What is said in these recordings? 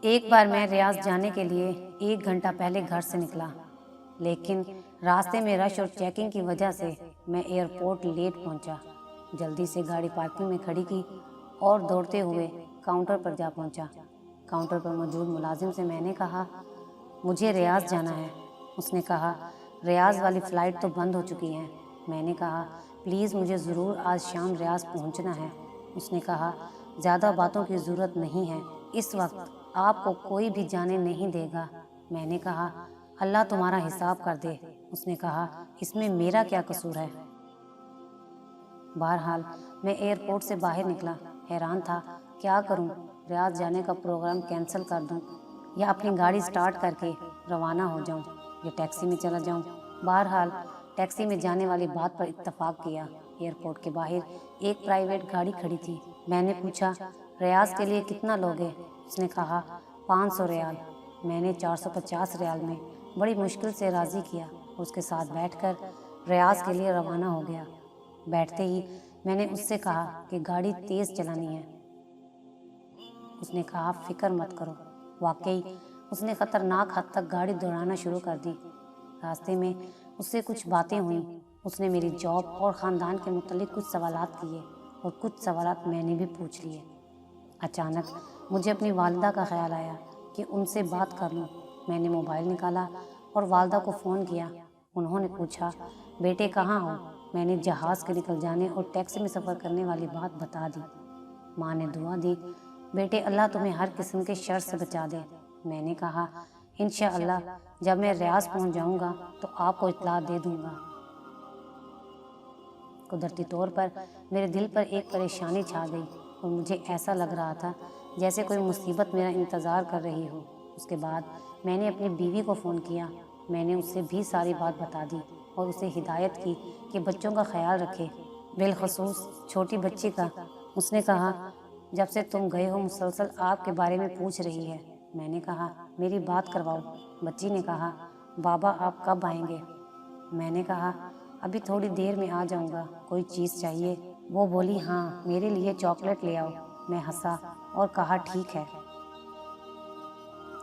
ایک بار میں ریاض جانے کے لیے 1 گھنٹہ پہلے گھر سے نکلا، لیکن راستے میں رش اور چیکنگ کی وجہ سے میں ایئرپورٹ لیٹ پہنچا۔ جلدی سے گاڑی پارکنگ میں کھڑی کی اور دوڑتے ہوئے کاؤنٹر پر جا پہنچا۔ کاؤنٹر پر موجود ملازم سے میں نے کہا، مجھے ریاض جانا ہے۔ اس نے کہا، ریاض والی فلائٹ تو بند ہو چکی ہے۔ میں نے کہا، پلیز مجھے ضرور آج شام ریاض پہنچنا ہے۔ اس نے کہا، زیادہ باتوں کی ضرورت نہیں ہے، اس وقت آپ کو کوئی بھی جانے نہیں دے گا۔ میں نے کہا، اللہ تمہارا حساب کر دے۔ اس نے کہا، اس میں میرا کیا قصور ہے؟ بہرحال میں ایئرپورٹ سے باہر نکلا، حیران تھا کیا کروں، ریاض جانے کا پروگرام کینسل کر دوں یا اپنی گاڑی سٹارٹ کر کے روانہ ہو جاؤں یا ٹیکسی میں چلا جاؤں۔ بہرحال ٹیکسی میں جانے والی بات پر اتفاق کیا۔ ایئرپورٹ کے باہر ایک پرائیویٹ گاڑی کھڑی تھی۔ میں نے پوچھا، ریاض کے لیے کتنا لوگے؟ اس نے کہا، 500 ریال۔ میں نے 450 ریال میں بڑی مشکل سے راضی کیا، اس کے ساتھ بیٹھ کر ریاض کے لیے روانہ ہو گیا۔ بیٹھتے ہی میں نے اس سے کہا کہ گاڑی تیز چلانی ہے۔ اس نے کہا، فکر مت کرو۔ واقعی اس نے خطرناک حد تک گاڑی دوڑانا شروع کر دی۔ راستے میں اس سے کچھ باتیں ہوئیں۔ اس نے میری جاب اور خاندان کے متعلق کچھ سوالات کیے اور کچھ سوالات میں نے بھی پوچھ لیے۔ اچانک مجھے اپنی والدہ کا خیال آیا کہ ان سے بات کر لوں۔ میں نے موبائل نکالا اور والدہ کو فون کیا۔ انہوں نے پوچھا، بیٹے کہاں ہو؟ میں نے جہاز کے نکل جانے اور ٹیکسی میں سفر کرنے والی بات بتا دی۔ ماں نے دعا دی، بیٹے اللہ تمہیں ہر قسم کے شر سے بچا دے۔ میں نے کہا، انشاءاللہ جب میں ریاض پہنچ جاؤں گا تو آپ کو اطلاع دے دوں گا۔ قدرتی طور پر میرے دل پر ایک پریشانی چھا گئی اور مجھے ایسا لگ رہا تھا جیسے کوئی مصیبت میرا انتظار کر رہی ہو۔ اس کے بعد میں نے اپنی بیوی کو فون کیا۔ میں نے اس سے بھی ساری بات بتا دی اور اسے ہدایت کی کہ بچوں کا خیال رکھے، بالخصوص چھوٹی بچی کا۔ اس نے کہا، جب سے تم گئے ہو مسلسل آپ کے بارے میں پوچھ رہی ہے۔ میں نے کہا، میری بات کرواؤ۔ بچی نے کہا، بابا آپ کب آئیں گے؟ میں نے کہا، ابھی تھوڑی دیر میں آ جاؤں گا۔ کوئی چیز چاہیے؟ وہ بولی، ہاں میرے لیے چاکلیٹ لے آؤ۔ میں ہنسا اور کہا، ٹھیک ہے۔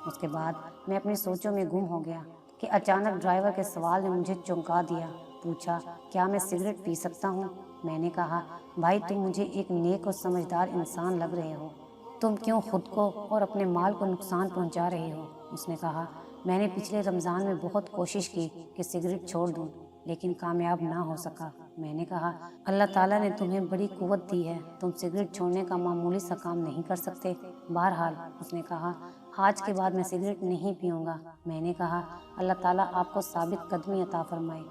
اس کے بعد میں اپنی سوچوں میں گم ہو گیا کہ اچانک ڈرائیور کے سوال نے مجھے چونکا دیا۔ پوچھا، کیا میں سگریٹ پی سکتا ہوں؟ میں نے کہا، بھائی تم مجھے ایک نیک اور سمجھدار انسان لگ رہے ہو، تم کیوں خود کو اور اپنے مال کو نقصان پہنچا رہے ہو؟ اس نے کہا، میں نے پچھلے رمضان میں بہت کوشش کی کہ سگریٹ چھوڑ دوں، لیکن کامیاب نہ ہو سکا۔ میں نے کہا، اللہ تعالیٰ نے تمہیں بڑی قوت دی ہے، تم سگریٹ چھوڑنے کا معمولی سا کام نہیں کر سکتے؟ بہرحال اس نے کہا، آج کے بعد میں سگریٹ نہیں پیوں گا۔ میں نے کہا، اللہ تعالیٰ آپ کو ثابت قدمی عطا فرمائے۔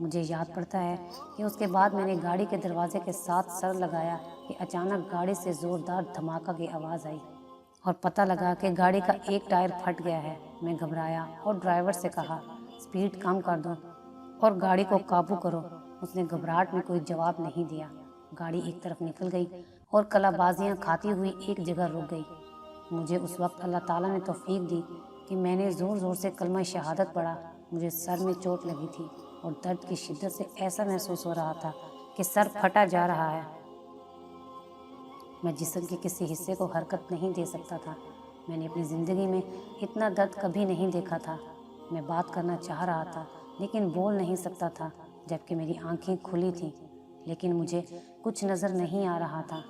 مجھے یاد پڑتا ہے کہ اس کے بعد میں نے گاڑی کے دروازے کے ساتھ سر لگایا کہ اچانک گاڑی سے زوردار دھماکہ کی آواز آئی اور پتہ لگا کہ گاڑی کا ایک ٹائر پھٹ گیا ہے۔ میں گھبرایا اور ڈرائیور سے کہا، سپیڈ کم کر دو اور گاڑی کو قابو کرو۔ اس نے گھبراہٹ میں کوئی جواب نہیں دیا۔ گاڑی ایک طرف نکل گئی اور کلا بازیاں کھاتی ہوئی ایک جگہ رک گئی۔ مجھے اس وقت اللہ تعالیٰ نے توفیق دی کہ میں نے زور زور سے کلمہ شہادت پڑھا۔ مجھے سر میں چوٹ لگی تھی اور درد کی شدت سے ایسا محسوس ہو رہا تھا کہ سر پھٹا جا رہا ہے۔ میں جسم کے کسی حصے کو حرکت نہیں دے سکتا تھا۔ میں نے اپنی زندگی میں اتنا درد کبھی نہیں دیکھا تھا۔ میں بات کرنا چاہ رہا تھا لیکن بول نہیں سکتا تھا، جبکہ میری آنکھیں کھلی تھیں، لیکن مجھے کچھ نظر نہیں آ رہا تھا۔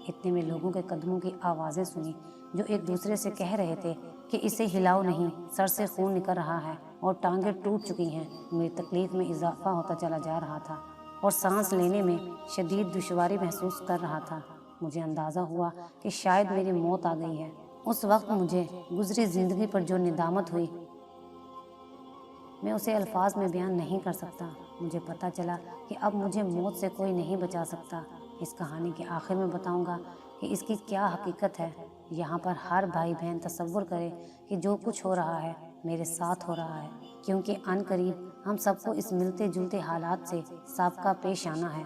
اتنے میں لوگوں کے قدموں کی آوازیں سنی جو ایک دوسرے سے کہہ رہے تھے کہ اسے ہلاؤ نہیں، سر سے خون نکل رہا ہے اور ٹانگیں ٹوٹ چکی ہیں۔ میری تکلیف میں اضافہ ہوتا چلا جا رہا تھا اور سانس لینے میں شدید دشواری محسوس کر رہا تھا۔ مجھے اندازہ ہوا کہ شاید میری موت آ گئی ہے۔ اس وقت مجھے گزری زندگی پر جو ندامت ہوئی، میں اسے الفاظ میں بیان نہیں کر سکتا۔ مجھے پتہ چلا کہ اب مجھے موت سے کوئی نہیں بچا سکتا۔ اس کہانی کے آخر میں بتاؤں گا کہ اس کی کیا حقیقت ہے۔ یہاں پر ہر بھائی بہن تصور کرے کہ جو کچھ ہو رہا ہے میرے ساتھ ہو رہا ہے، کیونکہ عن قریب ہم سب کو اس ملتے جلتے حالات سے سابقہ پیش آنا ہے۔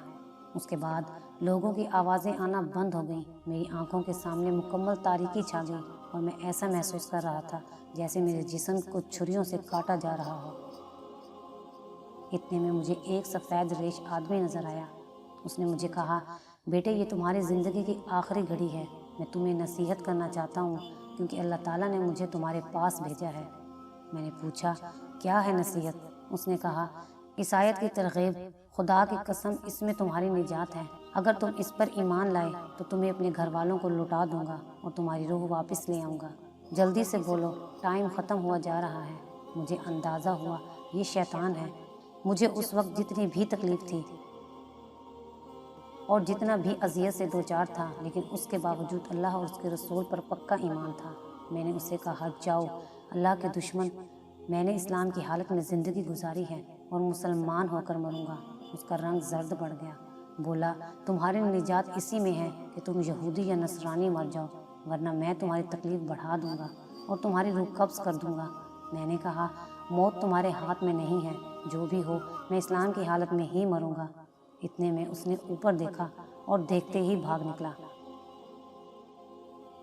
اس کے بعد لوگوں کی آوازیں آنا بند ہو گئیں۔ میری آنکھوں کے سامنے مکمل تاریکی چھا گئی اور میں ایسا محسوس کر رہا تھا جیسے میرے جسم کو چھریوں سے کاٹا جا رہا ہو۔ اتنے میں مجھے ایک سفید ریش آدمی نظر آیا۔ اس نے مجھے کہا، بیٹے یہ تمہاری زندگی کی آخری گھڑی ہے، میں تمہیں نصیحت کرنا چاہتا ہوں کیونکہ اللہ تعالیٰ نے مجھے تمہارے پاس بھیجا ہے۔ میں نے پوچھا کیا ہے نصیحت؟ اس نے کہا اس آیت کی ترغیب، خدا کی قسم اس میں تمہاری نجات ہے، اگر تم اس پر ایمان لائے تو تمہیں اپنے گھر والوں کو لوٹا دوں گا اور تمہاری روح واپس لے آؤں گا۔ جلدی سے بولو، ٹائم ختم ہوا جا رہا ہے۔ مجھے اندازہ ہوا یہ شیطان ہے۔ مجھے اس وقت جتنی بھی تکلیف تھی اور جتنا بھی اذیت سے دوچار تھا، لیکن اس کے باوجود اللہ اور اس کے رسول پر پکا ایمان تھا۔ میں نے اسے کہا جاؤ اللہ کے دشمن، میں نے اسلام کی حالت میں زندگی گزاری ہے اور مسلمان ہو کر مروں گا۔ اس کا رنگ زرد پڑ گیا۔ بولا تمہاری نجات اسی میں ہے کہ تم یہودی یا نصرانی مر جاؤ، ورنہ میں تمہاری تکلیف بڑھا دوں گا اور تمہاری روح قبض کر دوں گا۔ میں نے کہا موت تمہارے ہاتھ میں نہیں ہے، جو بھی ہو میں اسلام کی حالت میں ہی مروں گا۔ اتنے میں اس نے اوپر دیکھا اور دیکھتے ہی بھاگ نکلا۔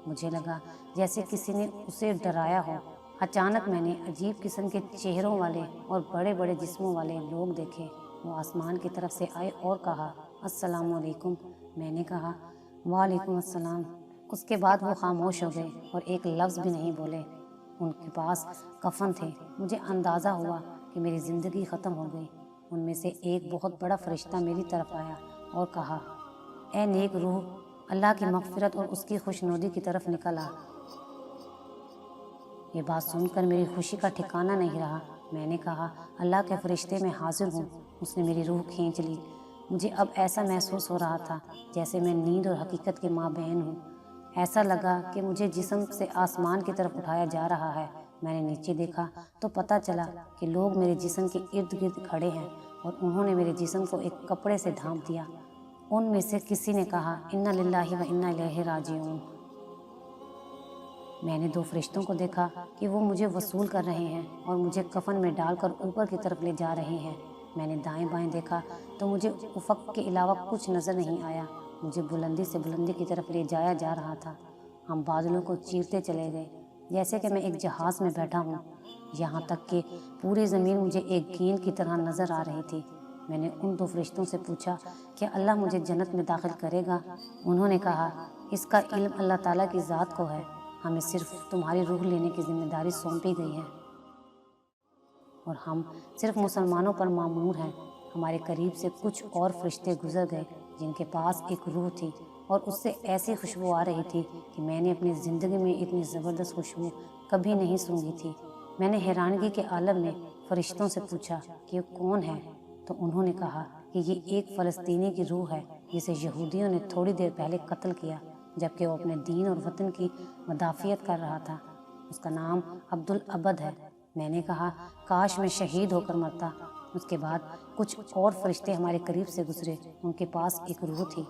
مجھے لگا جیسے کسی نے اسے ڈرایا ہو۔ اچانک میں نے عجیب قسم کے چہروں والے اور بڑے بڑے جسموں والے لوگ دیکھے۔ وہ آسمان کی طرف سے آئے اور کہا السلام علیکم۔ میں نے کہا وعلیکم السلام۔ اس کے بعد وہ خاموش ہو گئے اور ایک لفظ بھی نہیں بولے۔ ان کے پاس کفن تھے۔ مجھے اندازہ ہوا کہ میری زندگی ختم ہو گئی۔ ان میں سے ایک بہت بڑا فرشتہ میری طرف آیا اور کہا اے نیک روح، اللہ کی مغفرت اور اس کی خوشنودی کی طرف نکل آ۔ یہ بات سن کر میری خوشی کا ٹھکانہ نہیں رہا۔ میں نے کہا اللہ کے فرشتے میں حاضر ہوں۔ اس نے میری روح کھینچ لی۔ مجھے اب ایسا محسوس ہو رہا تھا جیسے میں نیند اور حقیقت کے مابین ہوں۔ ایسا لگا کہ مجھے جسم سے آسمان کی طرف اٹھایا جا رہا ہے۔ میں نے نیچے دیکھا تو پتہ چلا کہ لوگ میرے جسم کے ارد گرد کھڑے ہیں اور انہوں نے میرے جسم کو ایک کپڑے سے ڈھانپ دیا۔ ان میں سے کسی نے کہا انا للہ و انا الیہ راجعون۔ میں نے 2 فرشتوں کو دیکھا کہ وہ مجھے وصول کر رہے ہیں اور مجھے کفن میں ڈال کر اوپر کی طرف لے جا رہے ہیں۔ میں نے دائیں بائیں دیکھا تو مجھے افق کے علاوہ کچھ نظر نہیں آیا۔ مجھے بلندی سے بلندی کی طرف لے جایا جا رہا تھا۔ ہم بادلوں کو چیرتے چلے گئے جیسے کہ میں ایک جہاز میں بیٹھا ہوں، یہاں تک کہ پوری زمین مجھے ایک گیند کی طرح نظر آ رہی تھی۔ میں نے ان 2 فرشتوں سے پوچھا کیا اللہ مجھے جنت میں داخل کرے گا؟ انہوں نے کہا اس کا علم اللہ تعالیٰ کی ذات کو ہے، ہمیں صرف تمہاری روح لینے کی ذمہ داری سونپی گئی ہے اور ہم صرف مسلمانوں پر مامور ہیں۔ ہمارے قریب سے کچھ اور فرشتے گزر گئے جن کے پاس ایک روح تھی اور اس سے ایسی خوشبو آ رہی تھی کہ میں نے اپنی زندگی میں اتنی زبردست خوشبو کبھی نہیں سونگھی تھی۔ میں نے حیرانگی کے عالم میں فرشتوں سے پوچھا کہ یہ کون ہے؟ تو انہوں نے کہا کہ یہ ایک فلسطینی کی روح ہے جسے یہودیوں نے تھوڑی دیر پہلے قتل کیا جبکہ وہ اپنے دین اور وطن کی مدافعت کر رہا تھا۔ اس کا نام عبدالعبد ہے۔ میں نے کہا کاش میں شہید ہو کر مرتا۔ اس کے بعد کچھ اور فرشتے ہمارے قریب سے گزرے۔ ان کے پاس ایک روح تھی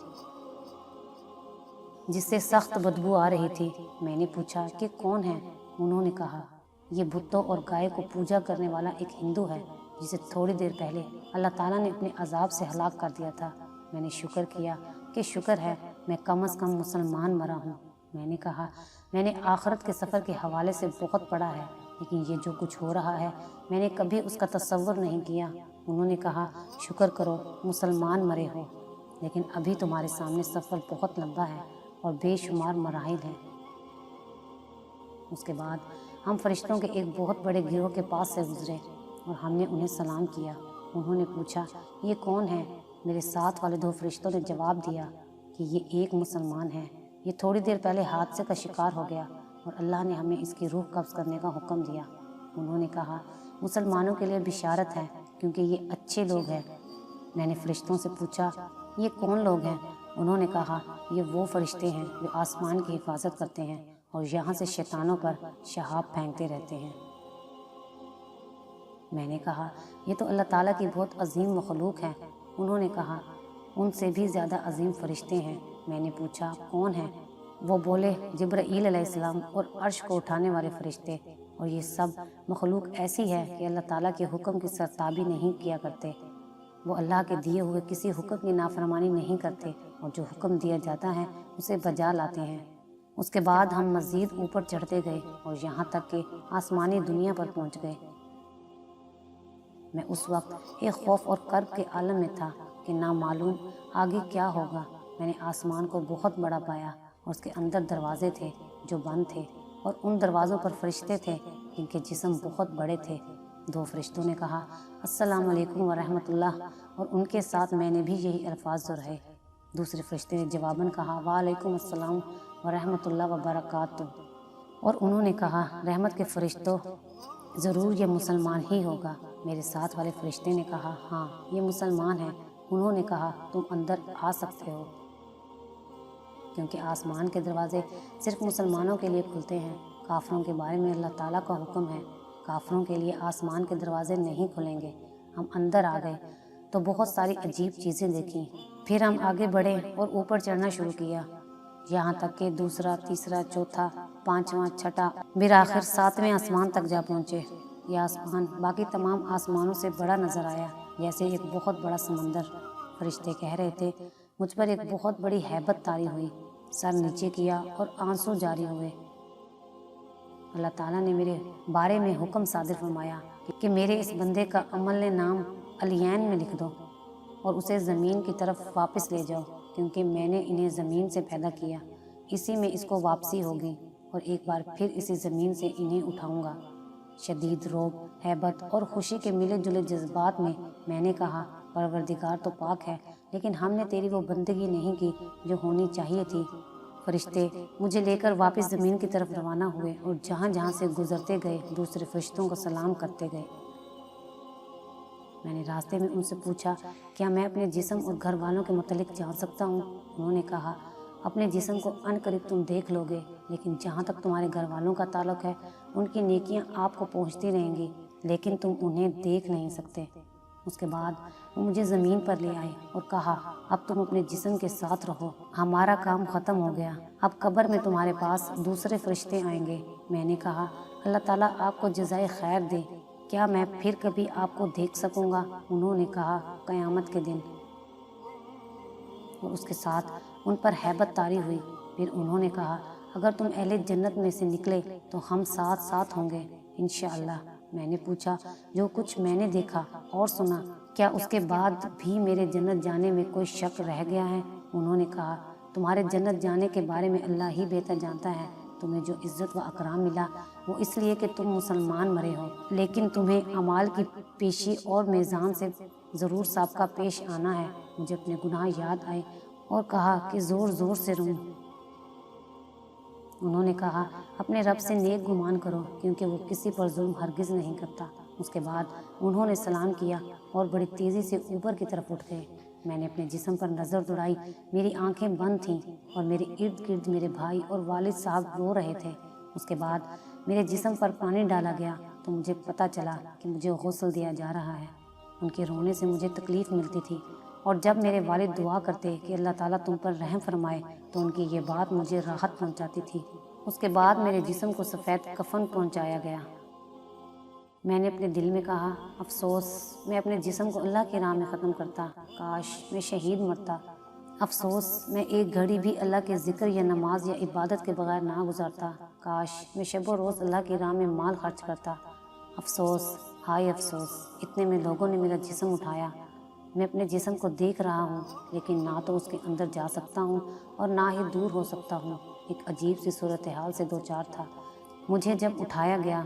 جس سے سخت بدبو آ رہی تھی۔ میں نے پوچھا کہ کون ہے؟ انہوں نے کہا یہ بتوں اور گائے کو پوجا کرنے والا ایک ہندو ہے جسے تھوڑی دیر پہلے اللہ تعالیٰ نے اپنے عذاب سے ہلاک کر دیا تھا۔ میں نے شکر کیا کہ شکر ہے میں کم از کم مسلمان مرا ہوں۔ میں نے کہا میں نے آخرت کے سفر کے حوالے سے بہت پڑھا ہے، لیکن یہ جو کچھ ہو رہا ہے میں نے کبھی اس کا تصور نہیں کیا۔ انہوں نے کہا شکر کرو مسلمان مرے ہو، لیکن ابھی تمہارے سامنے سفر بہت لمبا ہے اور بے شمار مراحل ہیں۔ اس کے بعد ہم فرشتوں کے ایک بہت بڑے گروہ کے پاس سے گزرے اور ہم نے انہیں سلام کیا۔ انہوں نے پوچھا یہ کون ہے؟ میرے ساتھ والے 2 فرشتوں نے جواب دیا کہ یہ ایک مسلمان ہے، یہ تھوڑی دیر پہلے حادثے کا شکار ہو گیا اور اللہ نے ہمیں اس کی روح قبض کرنے کا حکم دیا۔ انہوں نے کہا مسلمانوں کے لیے بشارت ہے کیونکہ یہ اچھے لوگ ہیں۔ میں نے فرشتوں سے پوچھا یہ کون لوگ ہیں؟ انہوں نے کہا یہ وہ فرشتے ہیں جو آسمان کی حفاظت کرتے ہیں اور یہاں سے شیطانوں پر شہاب پھینکتے رہتے ہیں۔ میں نے کہا یہ تو اللہ تعالیٰ کی بہت عظیم مخلوق ہے۔ انہوں نے کہا ان سے بھی زیادہ عظیم فرشتے ہیں۔ میں نے پوچھا کون ہیں؟ وہ بولے جبرائیل علیہ السلام اور عرش کو اٹھانے والے فرشتے، اور یہ سب مخلوق ایسی ہے کہ اللہ تعالیٰ کے حکم کی سرتابی نہیں کیا کرتے۔ وہ اللہ کے دیے ہوئے کسی حکم کی نافرمانی نہیں کرتے اور جو حکم دیا جاتا ہے اسے بجا لاتے ہیں۔ اس کے بعد ہم مزید اوپر چڑھتے گئے اور یہاں تک کہ آسمانی دنیا پر پہنچ گئے۔ میں اس وقت ایک خوف اور کرب کے عالم میں تھا کہ نامعلوم آگے کیا ہوگا۔ میں نے آسمان کو بہت بڑا پایا اور اس کے اندر دروازے تھے جو بند تھے، اور ان دروازوں پر فرشتے تھے جن کے جسم بہت بڑے تھے۔ 2 فرشتوں نے کہا السلام علیکم ورحمۃ اللہ، اور ان کے ساتھ میں نے بھی یہی الفاظ دہرائے۔ دوسرے فرشتے نے جواباً کہا وعلیکم السلام ورحمۃ اللہ وبرکاتہ، اور انہوں نے کہا رحمت کے فرشتوں، ضرور یہ مسلمان ہی ہوگا۔ میرے ساتھ والے فرشتے نے کہا ہاں یہ مسلمان ہے۔ انہوں نے کہا تم اندر آ سکتے ہو، کیونکہ آسمان کے دروازے صرف مسلمانوں کے لیے کھلتے ہیں۔ کافروں کے بارے میں اللہ تعالیٰ کا حکم ہے، کافروں کے لیے آسمان کے دروازے نہیں کھلیں گے۔ ہم اندر آ گئے تو بہت ساری عجیب چیزیں دیکھیں، پھر ہم آگے بڑھے اور اوپر چڑھنا شروع کیا، یہاں تک کہ دوسرا، تیسرا، چوتھا، پانچواں، چھٹا، بالآخر 7ویں آسمان تک جا پہنچے۔ یہ آسمان باقی تمام آسمانوں سے بڑا نظر آیا، جیسے ایک بہت بڑا سمندر۔ فرشتے کہہ رہے تھے مجھ پر ایک بہت بڑی ہیبت طاری ہوئی، سر نیچے کیا اور آنسو جاری ہوئے۔ اللہ تعالیٰ نے میرے بارے میں حکم صادر فرمایا کہ میرے اس بندے کا عمل نام علیین میں لکھ دو اور اسے زمین کی طرف واپس لے جاؤ، کیونکہ میں نے انہیں زمین سے پیدا کیا، اسی میں اس کو واپسی ہوگی، اور ایک بار پھر اسی زمین سے انہیں اٹھاؤں گا۔ شدید رعب، ہیبت اور خوشی کے ملے جلے جذبات میں نے کہا پروردگار تو پاک ہے، لیکن ہم نے تیری وہ بندگی نہیں کی جو ہونی چاہیے تھی۔ فرشتے مجھے لے کر واپس زمین کی طرف روانہ ہوئے اور جہاں جہاں سے گزرتے گئے دوسرے فرشتوں کو سلام کرتے گئے۔ میں نے راستے میں ان سے پوچھا کیا میں اپنے جسم اور گھر والوں کے متعلق جان سکتا ہوں؟ انہوں نے کہا اپنے جسم کو عنقریب تم دیکھ لو گے، لیکن جہاں تک تمہارے گھر والوں کا تعلق ہے ان کی نیکیاں آپ کو پہنچتی رہیں گی، لیکن تم انہیں دیکھ نہیں سکتے۔ اس کے بعد وہ مجھے زمین پر لے آئے اور کہا اب تم اپنے جسم کے ساتھ رہو، ہمارا کام ختم ہو گیا، اب قبر میں تمہارے پاس دوسرے فرشتے آئیں گے۔ میں نے کہا اللہ تعالیٰ آپ کو جزائے خیر دے، کیا میں پھر کبھی آپ کو دیکھ سکوں گا؟ انہوں نے کہا قیامت کے دن، اور اس کے ساتھ ان پر ہیبت طاری ہوئی۔ پھر انہوں نے کہا اگر تم اہل جنت میں سے نکلے تو ہم ساتھ ساتھ ہوں گے انشاءاللہ۔ میں نے پوچھا جو کچھ میں نے دیکھا اور سنا کیا اس کے بعد بھی میرے جنت جانے میں کوئی شک رہ گیا ہے؟ انہوں نے کہا تمہارے جنت جانے کے بارے میں اللہ ہی بہتر جانتا ہے۔ تمہیں جو عزت و اکرام ملا وہ اس لیے کہ تم مسلمان مرے ہو، لیکن تمہیں اعمال کی پیشی اور میزان سے ضرور سابقہ پیش آنا ہے۔ مجھے اپنے گناہ یاد آئے اور کہا کہ زور زور سے روں۔ انہوں نے کہا اپنے رب سے نیک گمان کرو، کیونکہ وہ کسی پر ظلم ہرگز نہیں کرتا۔ اس کے بعد انہوں نے سلام کیا اور بڑی تیزی سے اوپر کی طرف اٹھ گئے۔ میں نے اپنے جسم پر نظر دوڑائی، میری آنکھیں بند تھیں اور میرے ارد گرد میرے بھائی اور والد صاحب رو رہے تھے۔ اس کے بعد میرے جسم پر پانی ڈالا گیا تو مجھے پتہ چلا کہ مجھے غسل دیا جا رہا ہے۔ ان کے رونے سے مجھے تکلیف ملتی تھی، اور جب میرے والد دعا کرتے کہ اللہ تعالیٰ تم پر رحم فرمائے تو ان کی یہ بات مجھے راحت پہنچاتی تھی۔ اس کے بعد میرے جسم کو سفید کفن پہنچایا گیا۔ میں نے اپنے دل میں کہا افسوس میں اپنے جسم کو اللہ کی راہ میں ختم کرتا، کاش میں شہید مرتا، افسوس میں ایک گھڑی بھی اللہ کے ذکر یا نماز یا عبادت کے بغیر نہ گزارتا، کاش میں شب و روز اللہ کی راہ میں مال خرچ کرتا، افسوس ہائے افسوس۔ اتنے میں لوگوں نے میرا جسم اٹھایا۔ میں اپنے جسم کو دیکھ رہا ہوں، لیکن نہ تو اس کے اندر جا سکتا ہوں اور نہ ہی دور ہو سکتا ہوں۔ ایک عجیب سی صورتحال سے دوچار تھا۔ مجھے جب اٹھایا گیا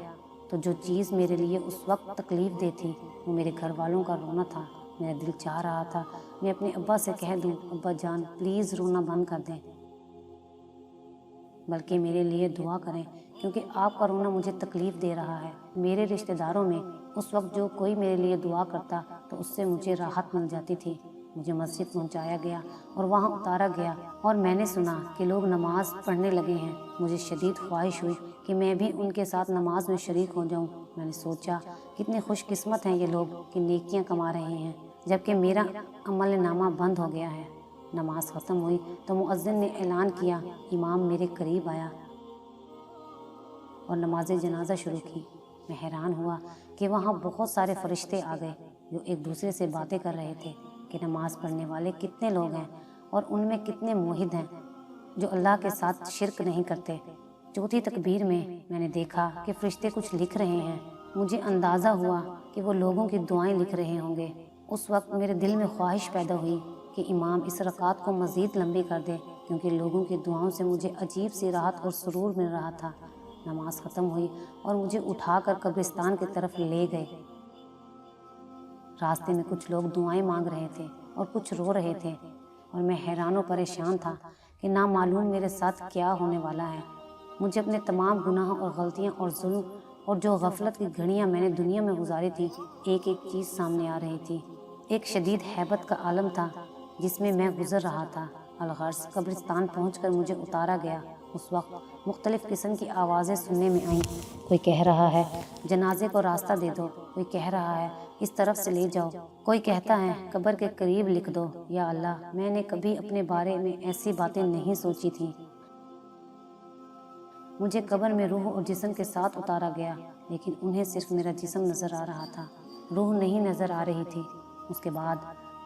تو جو چیز میرے لیے اس وقت تکلیف دہ تھی وہ میرے گھر والوں کا رونا تھا۔ میرا دل چاہ رہا تھا میں اپنے ابا سے کہہ دوں ابا جان پلیز رونا بند کر دیں، بلکہ میرے لیے دعا کریں، کیونکہ آپ کا رونا مجھے تکلیف دے رہا ہے۔ میرے رشتہ داروں میں اس وقت جو کوئی میرے لیے دعا کرتا تو اس سے مجھے راحت مل جاتی تھی۔ مجھے مسجد پہنچایا گیا اور وہاں اتارا گیا، اور میں نے سنا کہ لوگ نماز پڑھنے لگے ہیں۔ مجھے شدید خواہش ہوئی کہ میں بھی ان کے ساتھ نماز میں شریک ہو جاؤں۔ میں نے سوچا کتنے خوش قسمت ہیں یہ لوگ کہ نیکیاں کما رہے ہیں، جبکہ میرا عمل نامہ بند ہو گیا ہے۔ نماز ختم ہوئی تو مؤذن نے اعلان کیا، امام میرے قریب آیا اور نماز جنازہ شروع کی۔ میں حیران ہوا کہ وہاں بہت سارے فرشتے آ گئے جو ایک دوسرے سے باتیں کر رہے تھے کہ نماز پڑھنے والے کتنے لوگ ہیں اور ان میں کتنے موحد ہیں جو اللہ کے ساتھ شرک نہیں کرتے۔ چوتھی تکبیر میں نے دیکھا کہ فرشتے کچھ لکھ رہے ہیں۔ مجھے اندازہ ہوا کہ وہ لوگوں کی دعائیں لکھ رہے ہوں گے۔ اس وقت میرے دل میں خواہش پیدا ہوئی کہ امام اس رکعت کو مزید لمبی کر دے کیونکہ لوگوں کی دعاؤں سے مجھے عجیب سی راحت اور سرور مل رہا تھا۔ نماز ختم ہوئی اور مجھے اٹھا کر قبرستان کی طرف لے گئے۔ راستے میں کچھ لوگ دعائیں مانگ رہے تھے اور کچھ رو رہے تھے، اور میں حیران و پریشان تھا کہ نہ معلوم میرے ساتھ کیا ہونے والا ہے۔ مجھے اپنے تمام گناہ اور غلطیاں اور ظلم اور جو غفلت کی گھڑیاں میں نے دنیا میں گزاری تھی، ایک ایک چیز سامنے آ رہی تھی۔ ایک شدید ہیبت کا عالم تھا جس میں میں گزر رہا تھا۔ الغرض قبرستان پہنچ کر مجھے اتارا گیا۔ اس وقت مختلف قسم کی آوازیں سننے میں آئیں۔ کوئی کہہ رہا ہے جنازے کو راستہ دے دو، کوئی کہہ رہا ہے اس طرف سے لے جاؤ، کوئی کہتا ہے قبر کے قریب لکھ دو۔ یا اللہ، میں نے کبھی اپنے بارے میں ایسی باتیں نہیں سوچی تھیں۔ مجھے قبر میں روح اور جسم کے ساتھ اتارا گیا، لیکن انہیں صرف میرا جسم نظر آ رہا تھا، روح نہیں نظر آ رہی تھی۔ اس کے بعد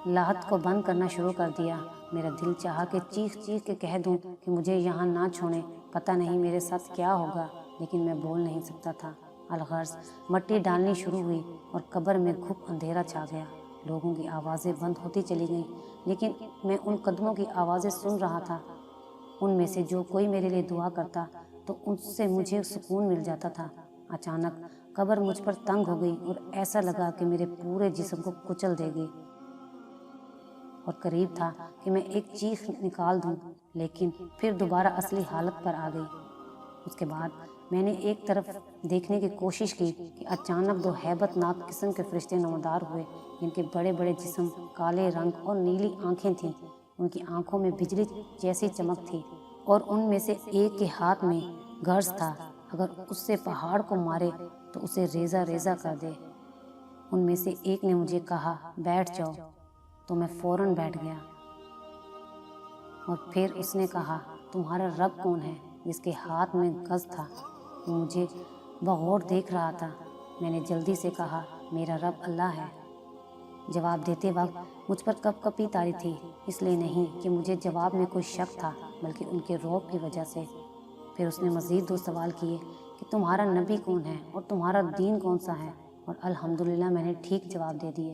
لاہت کو بند کرنا شروع کر دیا۔ میرا دل چاہا کہ چیخ چیخ کے کہہ دوں کہ مجھے یہاں نہ چھوڑیں، پتہ نہیں میرے ساتھ کیا ہوگا، لیکن میں بول نہیں سکتا تھا۔ الغرض مٹی ڈالنی شروع ہوئی اور قبر میں گھپ اندھیرا چھا گیا۔ لوگوں کی آوازیں بند ہوتی چلی گئیں، لیکن میں ان قدموں کی آوازیں سن رہا تھا۔ ان میں سے جو کوئی میرے لیے دعا کرتا تو اس سے مجھے سکون مل جاتا تھا۔ اچانک قبر مجھ پر تنگ ہو گئی اور ایسا لگا کہ میرے پورے جسم کو کچل دے گی، اور قریب تھا کہ میں ایک چیخ نکال دوں، لیکن پھر دوبارہ اصلی حالت پر آ گئی۔ اس کے بعد میں نے ایک طرف دیکھنے کی کوشش کی کہ اچانک دو ہیبت ناک قسم کے فرشتے نمودار ہوئے، جن کے بڑے بڑے جسم، کالے رنگ اور نیلی آنکھیں تھیں۔ ان کی آنکھوں میں بجلی جیسی چمک تھی، اور ان میں سے ایک کے ہاتھ میں گرز تھا، اگر اس سے پہاڑ کو مارے تو اسے ریزہ ریزہ کر دے۔ ان میں سے ایک نے مجھے کہا بیٹھ جاؤ، تو میں فوراً بیٹھ گیا۔ اور پھر اس نے کہا تمہارا رب کون ہے؟ جس کے ہاتھ میں گز تھا وہ مجھے بغور دیکھ رہا تھا۔ میں نے جلدی سے کہا میرا رب اللہ ہے۔ جواب دیتے وقت مجھ پر کپ کپی طاری تھی، اس لیے نہیں کہ مجھے جواب میں کوئی شک تھا، بلکہ ان کے رعب کی وجہ سے۔ پھر اس نے مزید دو سوال کیے کہ تمہارا نبی کون ہے اور تمہارا دین کون سا ہے، اور الحمدللہ میں نے ٹھیک جواب دے دیے۔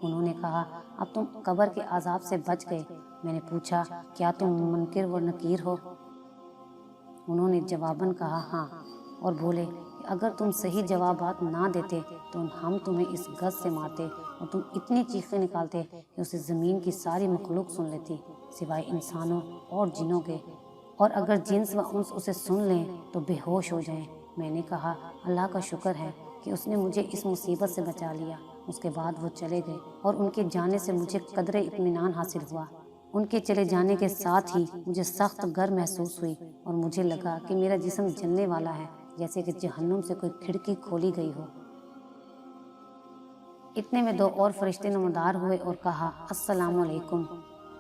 انہوں نے کہا اب تم قبر کے عذاب سے بچ گئے۔ میں نے پوچھا کیا تم منکر و نکیر ہو؟ انہوں نے جواباً کہا ہاں، اور بولے کہ اگر تم صحیح جوابات نہ دیتے تو ہم تمہیں اس گز سے مارتے اور تم اتنی چیخیں نکالتے کہ اسے زمین کی ساری مخلوق سن لیتی سوائے انسانوں اور جنوں کے، اور اگر جنس و انس اسے سن لیں تو بے ہوش ہو جائیں۔ میں نے کہا اللہ کا شکر ہے کہ اس نے مجھے اس مصیبت سے بچا لیا۔ اس کے بعد وہ چلے گئے اور ان کے جانے سے مجھے قدرے اطمینان حاصل ہوا۔ ان کے چلے جانے کے ساتھ ہی مجھے سخت گر محسوس ہوئی، اور مجھے لگا کہ میرا جسم جلنے والا ہے، جیسے کہ جہنم سے کوئی کھڑکی کھولی گئی ہو۔ اتنے میں دو اور فرشتے نمودار ہوئے اور کہا السلام علیکم۔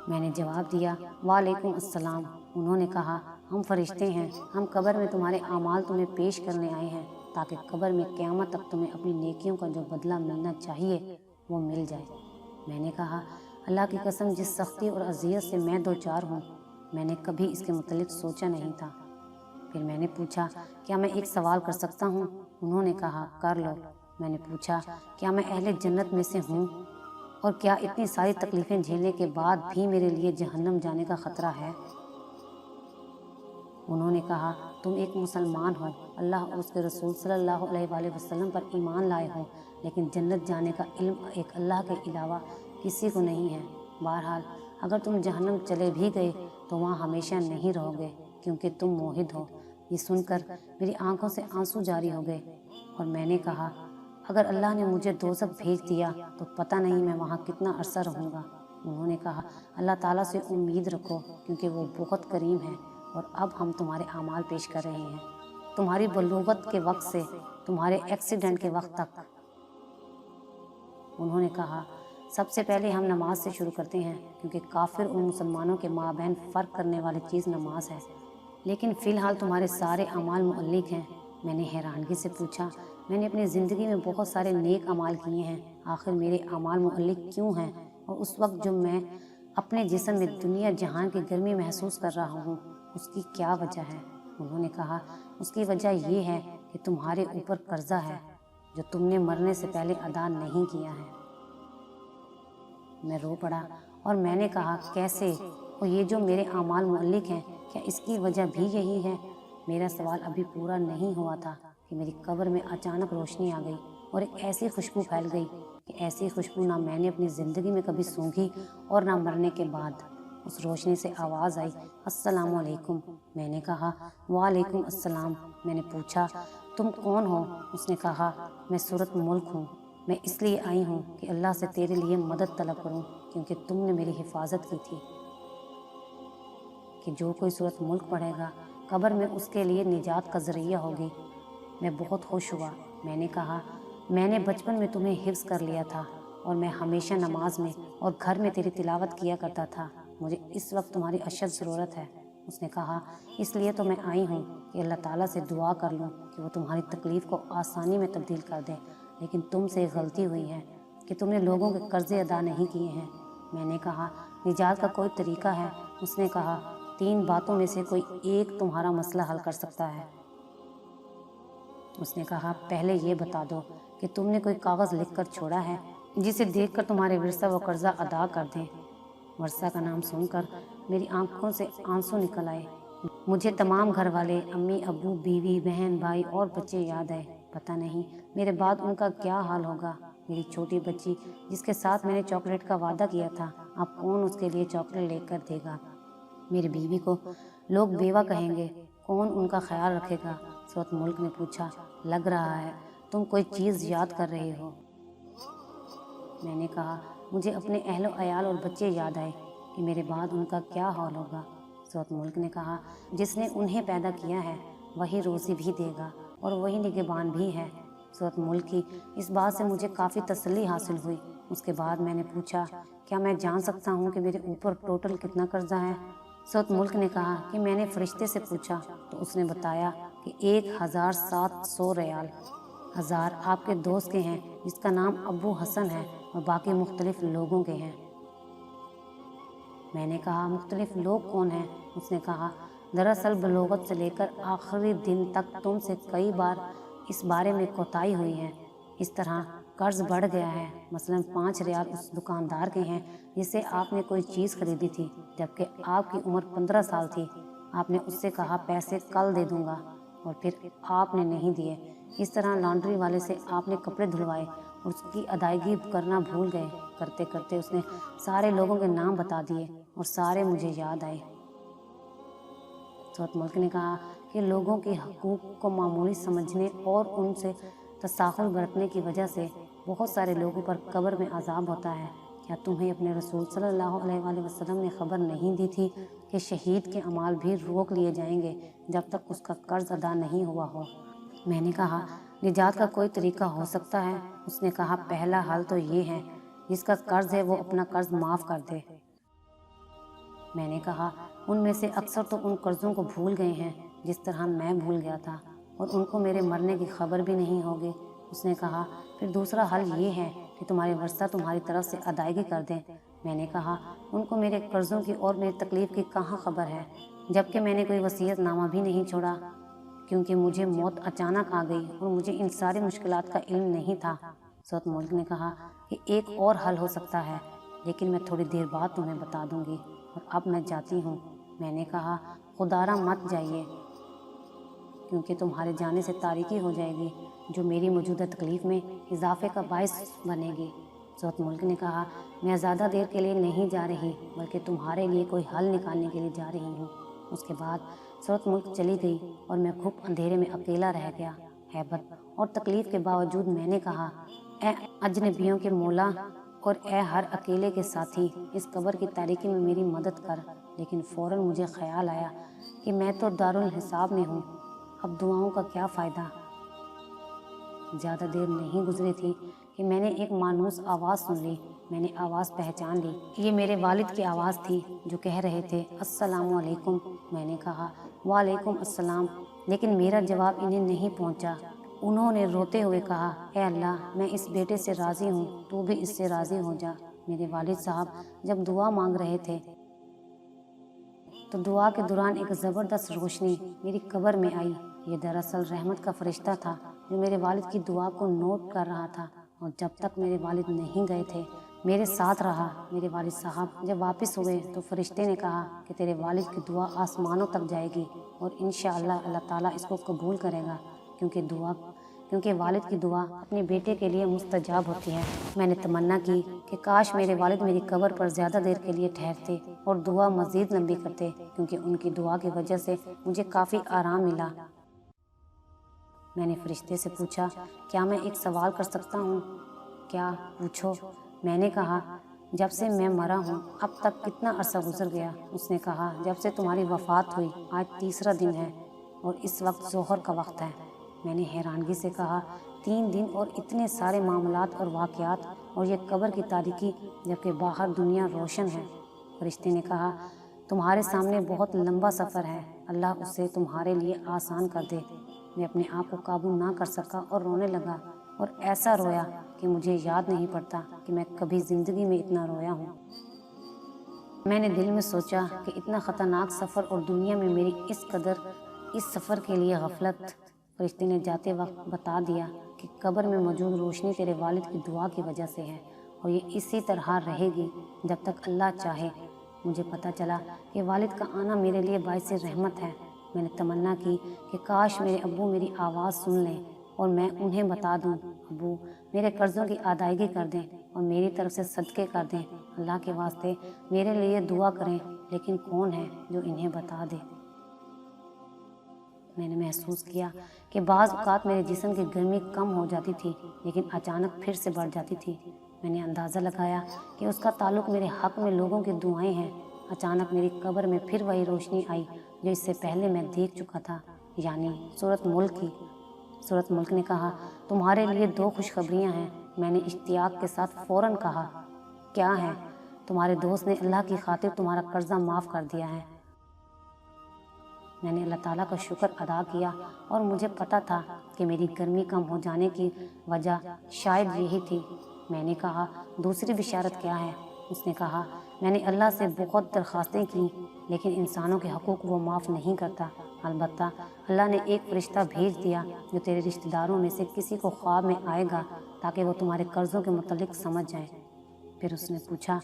میں نے جواب دیا وعلیکم السلام۔ انہوں نے کہا ہم فرشتے ہیں، ہم قبر میں تمہارے اعمال تمہیں پیش کرنے آئے ہیں تاکہ قبر میں قیامت تک تمہیں اپنی نیکیوں کا جو بدلہ ملنا چاہیے وہ مل جائے۔ میں نے کہا اللہ کی قسم، جس سختی اور اذیت سے میں دوچار ہوں، میں نے کبھی اس کے متعلق سوچا نہیں تھا۔ پھر میں نے پوچھا کیا میں ایک سوال کر سکتا ہوں؟ انہوں نے کہا کر لو۔ میں نے پوچھا کیا میں اہل جنت میں سے ہوں، اور کیا اتنی ساری تکلیفیں جھیلنے کے بعد بھی میرے لیے جہنم جانے کا خطرہ ہے؟ انہوں نے کہا تم ایک مسلمان ہو، اللہ اور اس کے رسول صلی اللہ علیہ وآلہ وسلم پر ایمان لائے ہو، لیکن جنت جانے کا علم ایک اللہ کے علاوہ کسی کو نہیں ہے۔ بہرحال اگر تم جہنم چلے بھی گئے تو وہاں ہمیشہ نہیں رہو گے، کیونکہ تم موحد ہو۔ یہ سن کر میری آنکھوں سے آنسو جاری ہو گئے، اور میں نے کہا اگر اللہ نے مجھے دوزخ بھیج دیا تو پتہ نہیں میں وہاں کتنا عرصہ رہوں گا۔ انہوں نے کہا اللہ تعالیٰ سے امید رکھو، کیونکہ وہ بہت کریم ہے، اور اب ہم تمہارے اعمال پیش کر رہے ہیں، تمہاری بلوغت کے وقت سے تمہارے ایکسیڈنٹ کے وقت تک۔ انہوں نے کہا سب سے پہلے ہم نماز سے شروع کرتے ہیں، کیونکہ کافر اور مسلمانوں کے مابین فرق کرنے والی چیز نماز ہے، لیکن فی الحال تمہارے سارے اعمال معلق ہیں۔ میں نے حیرانگی سے پوچھا میں نے اپنی زندگی میں بہت سارے نیک اعمال کیے ہیں، آخر میرے اعمال معلق کیوں ہیں؟ اور اس وقت جو میں اپنے جسم میں دنیا جہان کی گرمی محسوس کر رہا ہوں، اس کی کیا وجہ ہے؟ انہوں نے کہا اس کی وجہ یہ ہے کہ تمہارے اوپر قرضہ ہے جو تم نے مرنے سے پہلے ادا نہیں کیا ہے۔ میں رو پڑا اور میں نے کہا کیسے؟ اور یہ جو میرے اعمال معلق ہیں، کیا اس کی وجہ بھی یہی ہے؟ میرا سوال ابھی پورا نہیں ہوا تھا کہ میری قبر میں اچانک روشنی آ گئی اور ایک ایسی خوشبو پھیل گئی کہ ایسی خوشبو نہ میں نے اپنی زندگی میں کبھی سونگھی اور نہ مرنے کے بعد۔ اس روشنی سے آواز آئی، السلام علیکم۔ میں نے کہا، وعلیکم السلام۔ میں نے پوچھا، تم کون ہو؟ اس نے کہا، میں سورۃ ملک ہوں۔ میں اس لیے آئی ہوں کہ اللہ سے تیرے لیے مدد طلب کروں، کیونکہ تم نے میری حفاظت کی تھی کہ جو کوئی سورۃ ملک پڑھے گا قبر میں اس کے لیے نجات کا ذریعہ ہوگی۔ میں بہت خوش ہوا۔ میں نے کہا، میں نے بچپن میں تمہیں حفظ کر لیا تھا اور میں ہمیشہ نماز میں اور گھر میں تیری تلاوت کیا کرتا تھا۔ مجھے اس وقت تمہاری اشد ضرورت ہے۔ اس نے کہا، اس لیے تو میں آئی ہوں کہ اللہ تعالیٰ سے دعا کر لوں کہ وہ تمہاری تکلیف کو آسانی میں تبدیل کر دے، لیکن تم سے ایک غلطی ہوئی ہے کہ تم نے لوگوں کے قرضے ادا نہیں کیے ہیں۔ میں نے کہا، نجات کا کوئی طریقہ ہے؟ اس نے کہا، 3 باتوں میں سے کوئی ایک تمہارا مسئلہ حل کر سکتا ہے۔ اس نے کہا، پہلے یہ بتا دو کہ تم نے کوئی کاغذ لکھ کر چھوڑا ہے جسے دیکھ کر تمہارے ورثہ وہ قرضہ ادا کر دیں۔ ورثہ کا نام سن کر میری آنکھوں سے آنسو نکل آئے۔ مجھے تمام گھر والے، امی ابو، بیوی، بہن، بھائی اور بچے یاد آئے۔ پتہ نہیں میرے بعد ان کا کیا حال ہوگا۔ میری چھوٹی بچی جس کے ساتھ میں نے چاکلیٹ کا وعدہ کیا تھا، اب کون اس کے لیے چاکلیٹ لے کر دے گا؟ میری بیوی کو لوگ بیوہ کہیں گے، کون ان کا خیال رکھے گا؟ سورۃ ملک نے پوچھا، لگ رہا ہے تم کوئی چیز یاد کر رہے ہو۔ میں نے کہا، مجھے اپنے اہل و عیال اور بچے یاد آئے کہ میرے بعد ان کا کیا حال ہوگا۔ سورۃ ملک نے کہا، جس نے انہیں پیدا کیا ہے وہی روزی بھی دے گا اور وہی نگہبان بھی ہے۔ سورۃ ملک کی اس بات سے مجھے کافی تسلی حاصل ہوئی۔ اس کے بعد میں نے پوچھا، کیا میں جان سکتا ہوں کہ میرے اوپر ٹوٹل کتنا قرضہ ہے؟ سورۃ ملک نے کہا کہ میں نے فرشتے سے پوچھا تو اس نے بتایا کہ 1700 ریال۔ 1000 آپ کے دوست کے ہیں جس کا نام ابو حسن ہے اور باقی مختلف لوگوں کے ہیں۔ میں نے کہا، مختلف لوگ کون ہیں؟ اس نے کہا، دراصل بلوغت سے لے کر آخری دن تک تم سے کئی بار اس بارے میں کوتاہی ہوئی ہے۔ اس طرح قرض بڑھ گیا ہے۔ مثلاً 5 ریال اس دکاندار کے ہیں جس سے آپ نے کوئی چیز خریدی تھی جبکہ آپ کی عمر 15 سال تھی۔ آپ نے اس سے کہا پیسے کل دے دوں گا اور پھر آپ نے نہیں دیے۔ اس طرح لانڈری والے سے آپ نے کپڑے دھلوائے اور اس کی ادائیگی کرنا بھول گئے۔ کرتے کرتے اس نے سارے لوگوں کے نام بتا دیے اور سارے مجھے یاد آئے۔ سورۃ ملک نے کہا کہ لوگوں کے حقوق کو معمولی سمجھنے اور ان سے تساہل برتنے کی وجہ سے بہت سارے لوگوں پر قبر میں عذاب ہوتا ہے۔ کیا تمہیں اپنے رسول صلی اللہ علیہ وآلہ وسلم نے خبر نہیں دی تھی کہ شہید کے اعمال بھی روک لیے جائیں گے جب تک اس کا قرض ادا نہیں ہوا ہو؟ میں نے کہا، نجات کا کوئی طریقہ ہو سکتا ہے؟ اس نے کہا، پہلا حل تو یہ ہے جس کا قرض ہے وہ اپنا قرض معاف کر دے۔ میں نے کہا، ان میں سے اکثر تو ان قرضوں کو بھول گئے ہیں جس طرح میں بھول گیا تھا، اور ان کو میرے مرنے کی خبر بھی نہیں ہوگی۔ اس نے کہا، پھر دوسرا حل یہ ہے کہ تمہارے ورثہ تمہاری طرف سے ادائیگی کر دیں۔ میں نے کہا، ان کو میرے قرضوں کی اور میری تکلیف کی کہاں خبر ہے، جبکہ میں نے کوئی وصیت نامہ بھی نہیں چھوڑا، کیونکہ مجھے موت اچانک آ گئی اور مجھے ان ساری مشکلات کا علم نہیں تھا۔ سورۃ ملک نے کہا کہ ایک اور حل ہو سکتا ہے، لیکن میں تھوڑی دیر بعد تمہیں بتا دوں گی، اور اب میں جاتی ہوں۔ میں نے کہا، خدارا مت جائیے، کیونکہ تمہارے جانے سے تاریکی ہو جائے گی جو میری موجودہ تکلیف میں اضافے کا باعث بنے گی۔ سورۃ ملک نے کہا، میں زیادہ دیر کے لیے نہیں جا رہی بلکہ تمہارے لیے کوئی حل نکالنے کے لیے جا رہی ہوں۔ اس کے بعد سورۃ ملک چلی گئی اور میں خوب اندھیرے میں اکیلا رہ گیا۔ ہیبت اور تکلیف کے باوجود میں نے کہا، اے اجنبیوں کے مولا اور اے ہر اکیلے کے ساتھی، اس قبر کی تاریکی میں میری مدد کر۔ لیکن فوراً مجھے خیال آیا کہ میں تو دارالحساب میں ہوں، اب دعاؤں کا کیا فائدہ؟ زیادہ دیر نہیں گزری تھی کہ میں نے ایک مانوس آواز سن لی۔ میں نے آواز پہچان لی۔ یہ میرے والد کی آواز تھی جو کہہ رہے تھے، السلام علیکم۔ میں نے کہا، وعلیکم السلام، لیکن میرا جواب انہیں نہیں پہنچا۔ انہوں نے روتے ہوئے کہا، اے اللہ، میں اس بیٹے سے راضی ہوں، تو بھی اس سے راضی ہو جا۔ میرے والد صاحب جب دعا مانگ رہے تھے تو دعا کے دوران ایک زبردست روشنی میری قبر میں آئی۔ یہ دراصل رحمت کا فرشتہ تھا جو میرے والد کی دعا کو نوٹ کر رہا تھا، اور جب تک میرے والد نہیں گئے تھے میرے ساتھ رہا۔ میرے والد صاحب جب واپس ہوئے تو فرشتے نے کہا کہ تیرے والد کی دعا آسمانوں تک جائے گی اور انشاءاللہ اللہ تعالیٰ اس کو قبول کرے گا، کیونکہ والد کی دعا اپنے بیٹے کے لیے مستجاب ہوتی ہے۔ میں نے تمنا کی کہ کاش میرے والد میری قبر پر زیادہ دیر کے لیے ٹھہرتے اور دعا مزید لمبی کرتے، کیونکہ ان کی دعا کی وجہ سے مجھے کافی آرام ملا۔ میں نے فرشتے سے پوچھا، کیا میں ایک سوال کر سکتا ہوں؟ کیا؟ پوچھو۔ میں نے کہا، جب سے میں مرا ہوں اب تک کتنا عرصہ گزر گیا؟ اس نے کہا، جب سے تمہاری وفات ہوئی آج تیسرا دن ہے اور اس وقت ظہر کا وقت ہے۔ میں نے حیرانگی سے کہا، 3 دن اور اتنے سارے معاملات اور واقعات اور یہ قبر کی تاریکی جبکہ باہر دنیا روشن ہے۔ فرشتے نے کہا، تمہارے سامنے بہت لمبا سفر ہے، اللہ اسے تمہارے لیے آسان کر دے۔ میں اپنے آپ کو قابو نہ کر سکا اور رونے لگا، اور ایسا رویا کہ مجھے یاد نہیں پڑتا کہ میں کبھی زندگی میں اتنا رویا ہوں۔ میں نے دل میں سوچا کہ اتنا خطرناک سفر اور دنیا میں میری اس قدر اس سفر کے لیے غفلت۔ فرشتے نے جاتے وقت بتا دیا کہ قبر میں موجود روشنی تیرے والد کی دعا کی وجہ سے ہے اور یہ اسی طرح رہے گی جب تک اللہ چاہے۔ مجھے پتہ چلا کہ والد کا آنا میرے لیے باعث رحمت ہے۔ میں نے تمنا کی کہ کاش میرے ابو میری آواز سن لیں اور میں انہیں بتا دوں، ابو میرے قرضوں کی ادائیگی کر دیں اور میری طرف سے صدقے کر دیں، اللہ کے واسطے میرے لیے دعا کریں، لیکن کون ہے جو انہیں بتا دے؟ میں نے محسوس کیا کہ بعض اوقات میرے جسم کی گرمی کم ہو جاتی تھی لیکن اچانک پھر سے بڑھ جاتی تھی۔ میں نے اندازہ لگایا کہ اس کا تعلق میرے حق میں لوگوں کی دعائیں ہیں۔ اچانک میری قبر میں پھر وہی روشنی آئی جو اس سے پہلے میں دیکھ چکا تھا، یعنی سورۃ ملک کی۔ سورۃ ملک نے کہا، تمہارے لیے 2 خوشخبریاں ہیں۔ میں نے اشتیاق کے ساتھ فوراً کہا، کیا ہیں؟ تمہارے دوست نے اللہ کی خاطر تمہارا قرضہ معاف کر دیا ہے۔ میں نے اللہ تعالیٰ کا شکر ادا کیا اور مجھے پتہ تھا کہ میری گرمی کم ہو جانے کی وجہ شاید یہی تھی۔ میں نے کہا، دوسری بشارت کیا ہے؟ اس نے کہا، میں نے اللہ سے بہت درخواستیں کی لیکن انسانوں کے حقوق وہ معاف نہیں کرتا۔ البتہ اللہ نے ایک فرشتہ بھیج دیا جو تیرے رشتہ داروں میں سے کسی کو خواب میں آئے گا تاکہ وہ تمہارے قرضوں کے متعلق سمجھ جائے۔ پھر اس نے پوچھا،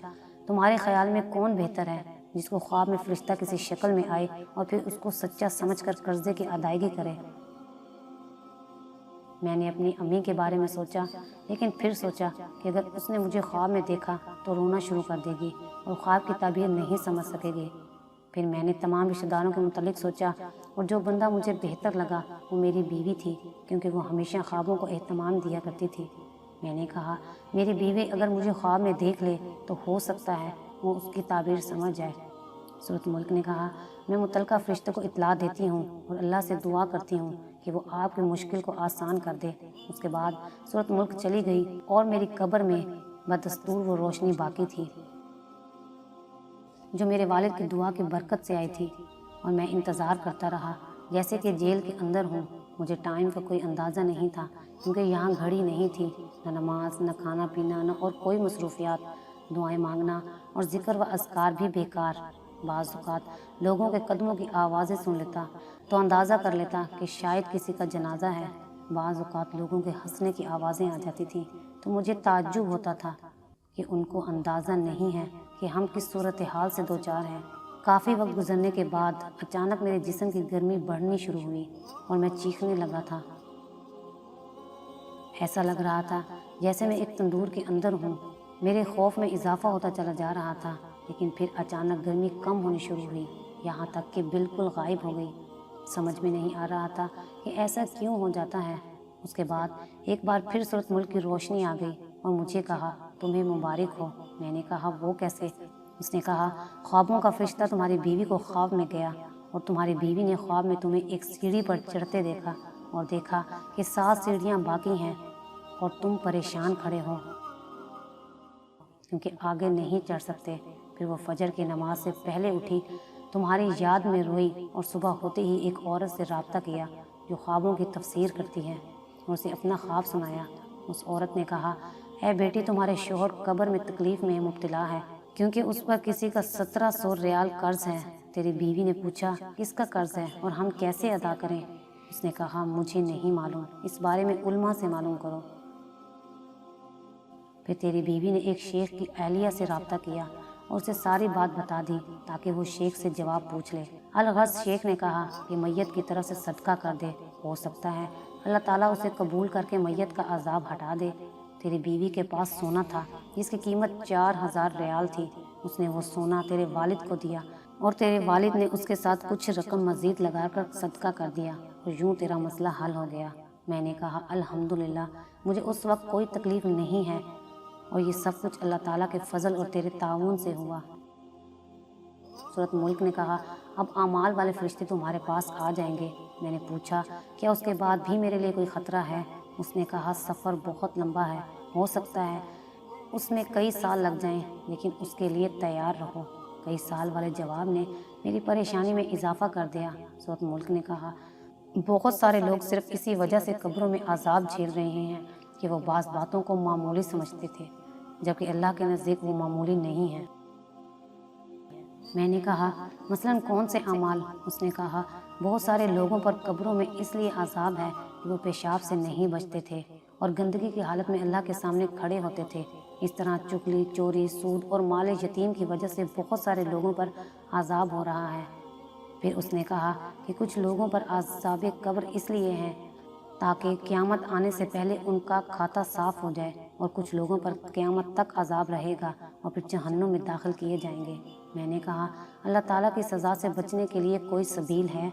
تمہارے خیال میں کون بہتر ہے، جس کو خواب میں فرشتہ کسی شکل میں آئے اور پھر اس کو سچا سمجھ کر قرضے کی ادائیگی کرے؟ میں نے اپنی امی کے بارے میں سوچا لیکن پھر سوچا کہ اگر اس نے مجھے خواب میں دیکھا تو رونا شروع کر دے گی اور خواب کی تعبیر نہیں سمجھ سکے گی۔ پھر میں نے تمام رشتہ داروں کے متعلق سوچا اور جو بندہ مجھے بہتر لگا وہ میری بیوی تھی، کیونکہ وہ ہمیشہ خوابوں کو اہتمام دیا کرتی تھی۔ میں نے کہا، میری بیوی اگر مجھے خواب میں دیکھ لے تو ہو سکتا ہے وہ اس کی تعبیر سمجھ جائے۔ سورۃ ملک نے کہا، میں متعلقہ فرشتے کو اطلاع دیتی ہوں اور اللہ سے دعا کرتی ہوں کہ وہ آپ کی مشکل کو آسان کر دے۔ اس کے بعد سورۃ ملک چلی گئی اور میری قبر میں بدستور وہ روشنی باقی تھی جو میرے والد کی دعا کی برکت سے آئی تھی، اور میں انتظار کرتا رہا جیسے کہ جیل کے اندر ہوں۔ مجھے ٹائم کا کوئی اندازہ نہیں تھا کیونکہ یہاں گھڑی نہیں تھی، نہ نماز، نہ کھانا پینا، نہ اور کوئی مصروفیات۔ دعائیں مانگنا اور ذکر و اذکار بھی بیکار۔ بعض اوقات لوگوں کے قدموں کی آوازیں سن لیتا تو اندازہ کر لیتا کہ شاید کسی کا جنازہ ہے۔ بعض اوقات لوگوں کے ہنسنے کی آوازیں آ جاتی تھیں تو مجھے تعجب ہوتا تھا کہ ان کو اندازہ نہیں ہے کہ ہم کس صورتحال سے دوچار ہیں۔ کافی وقت گزرنے کے بعد اچانک میرے جسم کی گرمی بڑھنی شروع ہوئی اور میں چیخنے لگا تھا۔ ایسا لگ رہا تھا جیسے میں ایک تندور کے اندر ہوں۔ میرے خوف میں اضافہ ہوتا چلا جا رہا تھا، لیکن پھر اچانک گرمی کم ہونی شروع ہوئی، یہاں تک کہ بالکل غائب ہو گئی۔ سمجھ میں نہیں آ رہا تھا کہ ایسا کیوں ہو جاتا ہے۔ اس کے بعد ایک بار پھر سورۃ ملک کی روشنی آ گئی اور مجھے کہا، تمہیں مبارک ہو۔ میں نے کہا، وہ کیسے؟ اس نے کہا، خوابوں کا فرشتہ تمہاری بیوی کو خواب میں گیا اور تمہاری بیوی نے خواب میں تمہیں ایک سیڑھی پر چڑھتے دیکھا اور دیکھا کہ 7 سیڑھیاں باقی ہیں اور تم پریشان کھڑے ہو کیونکہ آگے نہیں چڑھ سکتے۔ پھر وہ فجر کی نماز سے پہلے اٹھی، تمہاری یاد میں روئی اور صبح ہوتے ہی ایک عورت سے رابطہ کیا جو خوابوں کی تفسیر کرتی ہے اور اسے اپنا خواب سنایا۔ اس عورت نے کہا، اے بیٹی، تمہارے شوہر قبر میں تکلیف میں مبتلا ہے کیونکہ اس پر کسی کا 1700 ریال قرض ہے۔ تیری بیوی نے پوچھا، کس کا قرض ہے اور ہم کیسے ادا کریں؟ اس نے کہا، مجھے نہیں معلوم، اس بارے میں علماء سے معلوم کرو۔ پھر تیری بیوی نے ایک شیخ کی اہلیہ سے رابطہ کیا اور اسے ساری بات بتا دی تاکہ وہ شیخ سے جواب پوچھ لے۔ الغرض شیخ نے کہا کہ میت کی طرف سے صدقہ کر دے، ہو سکتا ہے اللہ تعالیٰ اسے قبول کر کے میت کا عذاب ہٹا دے۔ تیری بیوی کے پاس سونا تھا جس کی قیمت 4000 ریال تھی، اس نے وہ سونا تیرے والد کو دیا اور تیرے والد نے اس کے ساتھ کچھ رقم مزید لگا کر صدقہ کر دیا اور یوں تیرا مسئلہ حل ہو گیا۔ میں نے کہا الحمدللہ، مجھے اس وقت کوئی تکلیف نہیں ہے اور یہ سب کچھ اللہ تعالیٰ کے فضل اور تیرے تعاون سے ہوا۔ سورۃ ملک نے کہا اب اعمال والے فرشتے تمہارے پاس آ جائیں گے۔ میں نے پوچھا کیا اس کے بعد بھی میرے لیے کوئی خطرہ ہے؟ اس نے کہا سفر بہت لمبا ہے، ہو سکتا ہے اس میں کئی سال لگ جائیں، لیکن اس کے لیے تیار رہو۔ کئی سال والے جواب نے میری پریشانی میں اضافہ کر دیا۔ سورۃ ملک نے کہا بہت سارے لوگ صرف اسی وجہ سے قبروں میں عذاب جھیل رہے ہیں کہ وہ بعض باتوں کو معمولی سمجھتے تھے، جبکہ اللہ کے نزدیک وہ معمولی نہیں ہیں۔ میں نے کہا مثلاً کون سے اعمال؟ اس نے کہا بہت سارے لوگوں پر قبروں میں اس لیے عذاب ہے کہ وہ پیشاب سے نہیں بچتے تھے اور گندگی کی حالت میں اللہ کے سامنے کھڑے ہوتے تھے۔ اس طرح چغلی، چوری، سود اور مال یتیم کی وجہ سے بہت سارے لوگوں پر عذاب ہو رہا ہے۔ پھر اس نے کہا کہ کچھ لوگوں پر عذاب قبر اس لیے ہیں تاکہ قیامت آنے سے پہلے ان کا کھاتا صاف ہو جائے، اور کچھ لوگوں پر قیامت تک عذاب رہے گا اور پھر جہنم میں داخل کیے جائیں گے۔ میں نے کہا اللہ تعالیٰ کی سزا سے بچنے کے لیے کوئی سبیل ہے؟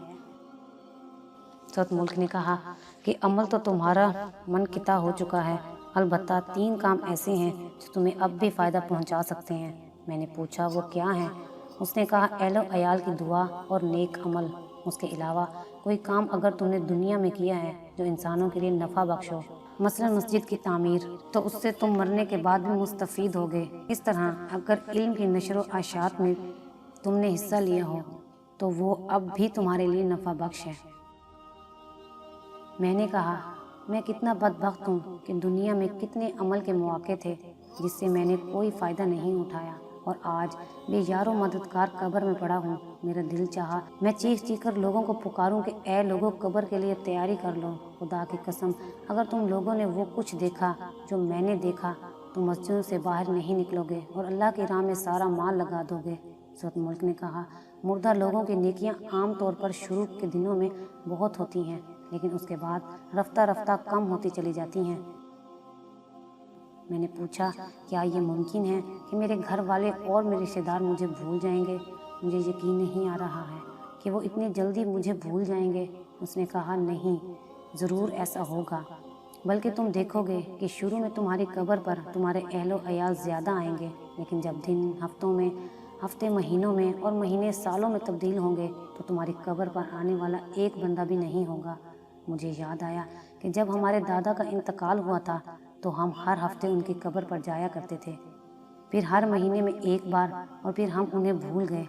سورۃ ملک نے کہا کہ عمل تو تمہارا منقطع ہو چکا ہے، البتہ 3 کام ایسے ہیں جو تمہیں اب بھی فائدہ پہنچا سکتے ہیں۔ میں نے پوچھا وہ کیا ہیں؟ اس نے کہا اہل و عیال کی دعا اور نیک عمل۔ اس کے علاوہ کوئی کام اگر تم نے دنیا میں کیا ہے جو انسانوں کے لیے نفع بخش ہو، مثلا مسجد کی تعمیر، تو اس سے تم مرنے کے بعد بھی مستفید ہوگے۔ اس طرح اگر علم کی نشر و اشاعت میں تم نے حصہ لیا ہو تو وہ اب بھی تمہارے لیے نفع بخش ہے۔ میں نے کہا میں کتنا بدبخت ہوں کہ دنیا میں کتنے عمل کے مواقع تھے جس سے میں نے کوئی فائدہ نہیں اٹھایا، اور آج بے یار و مددگار قبر میں پڑا ہوں۔ میرا دل چاہا میں چیخ چیخ کر لوگوں کو پکاروں کہ اے لوگوں قبر کے لیے تیاری کر لو۔ خدا کی قسم اگر تم لوگوں نے وہ کچھ دیکھا جو میں نے دیکھا تو مسجدوں سے باہر نہیں نکلو گے اور اللہ کی راہ میں سارا مال لگا دو گے۔ سورۃ ملک نے کہا مردہ لوگوں کی نیکیاں عام طور پر شروع کے دنوں میں بہت ہوتی ہیں، لیکن اس کے بعد رفتہ رفتہ کم ہوتی چلی جاتی ہیں۔ میں نے پوچھا کیا یہ ممکن ہے کہ میرے گھر والے اور میرے رشتہ دار مجھے بھول جائیں گے؟ مجھے یقین نہیں آ رہا ہے کہ وہ اتنی جلدی مجھے بھول جائیں گے۔ اس نے کہا نہیں، ضرور ایسا ہوگا، بلکہ تم دیکھو گے کہ شروع میں تمہاری قبر پر تمہارے اہل و عیال زیادہ آئیں گے، لیکن جب دن ہفتوں میں، ہفتے مہینوں میں اور مہینے سالوں میں تبدیل ہوں گے تو تمہاری قبر پر آنے والا ایک بندہ بھی نہیں ہوگا۔ مجھے یاد آیا کہ جب ہمارے دادا کا انتقال ہوا تھا تو ہم ہر ہفتے ان کی قبر پر جایا کرتے تھے، پھر ہر مہینے میں ایک بار، اور پھر ہم انہیں بھول گئے